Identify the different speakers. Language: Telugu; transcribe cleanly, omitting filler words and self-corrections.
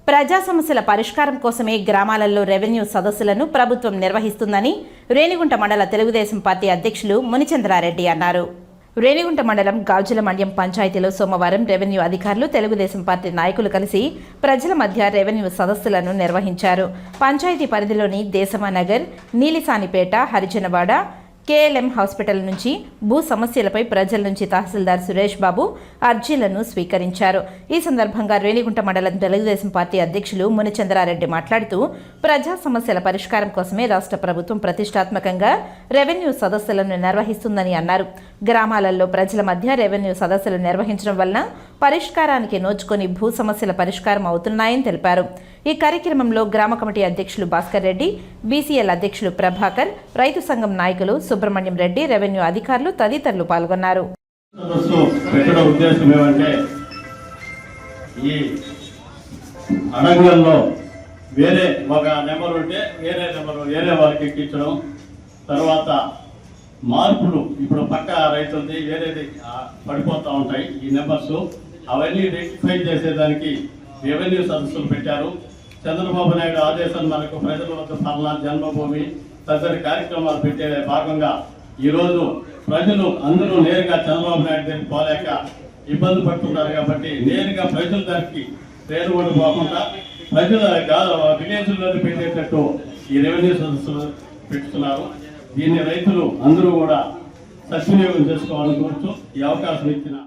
Speaker 1: ప్రజా సమస్యల పరిష్కారం కోసమే గ్రామాలలో రెవెన్యూ సదస్సులను ప్రభుత్వం నిర్వహిస్తుందని రేణిగుంట మండల తెలుగుదేశం పార్టీ అధ్యక్షులు మునిచంద్రారెడ్డి అన్నారు. రేణిగుంట మండలం గాజుల మండ్యం పంచాయతీలో సోమవారం రెవెన్యూ అధికారులు తెలుగుదేశం పార్టీ నాయకులు కలిసి ప్రజల మధ్య రెవెన్యూ సదస్సులను నిర్వహించారు. పంచాయతీ పరిధిలోని దేశమానగర్, నీలిసానిపేట, హరిజనవాడ, కేఎల్ఎం హాస్పిటల్ నుంచి భూ సమస్యలపై ప్రజల నుంచి తహసీల్దార్ సురేష్ బాబు అర్జీలను స్వీకరించారు. ఈ సందర్భంగా రేణిగుంట మండలం తెలుగుదేశం పార్టీ అధ్యక్షులు మునిచంద్రారెడ్డి మాట్లాడుతూ ప్రజా సమస్యల పరిష్కారం కోసమే రాష్ట్ర ప్రభుత్వం ప్రతిష్టాత్మకంగా రెవెన్యూ సదస్సులను నిర్వహిస్తుందని అన్నారు. గ్రామాలలో ప్రజల మధ్య రెవెన్యూ సదస్సులు నిర్వహించడం వలన పరిష్కారానికి నోచుకొని భూ సమస్యల పరిష్కారం అవుతున్నాయని తెలిపారు. ఈ కార్యక్రమంలో గ్రామ కమిటీ అధ్యక్షులు భాస్కర్ రెడ్డి, బీసీఎల్ అధ్యక్షులు ప్రభాకర్, రైతు సంఘం నాయకులు సుబ్రహ్మణ్యం రెడ్డి, రెవెన్యూ అధికారులు తదితరులు పాల్గొన్నారు.
Speaker 2: వేరే ఒక నెంబర్ ఉంటే వేరే నెంబర్ వేరే వాళ్ళకి ఎక్కించడం, తర్వాత మార్పులు ఇప్పుడు పక్క రైతులది వేరేది పడిపోతూ ఉంటాయి. ఈ నెంబర్స్ అవన్నీ రెక్టిఫై చేసేదానికి రెవెన్యూ సదస్సులు పెట్టారు. చంద్రబాబు నాయుడు ఆదేశాల మేరకు ప్రజల వద్ద పాలన, జన్మభూమి తదితర కార్యక్రమాలు పెట్టే భాగంగా ఈరోజు ప్రజలు అందరూ నేరుగా చంద్రబాబు నాయుడు దగ్గరికి పోలేక ఇబ్బంది పడుతున్నారు. కాబట్టి నేరుగా ప్రజల దగ్గరికి రేణుగుంట పోకుండా ప్రజల విలేజ్లో పెట్టేటట్టు ఈ రెవెన్యూ సదస్సులు పెట్టుతున్నారు. దీన్ని రైతులు అందరూ కూడా సద్వినియోగం చేసుకోవాలని కోరుతూ ఈ అవకాశం ఇచ్చిన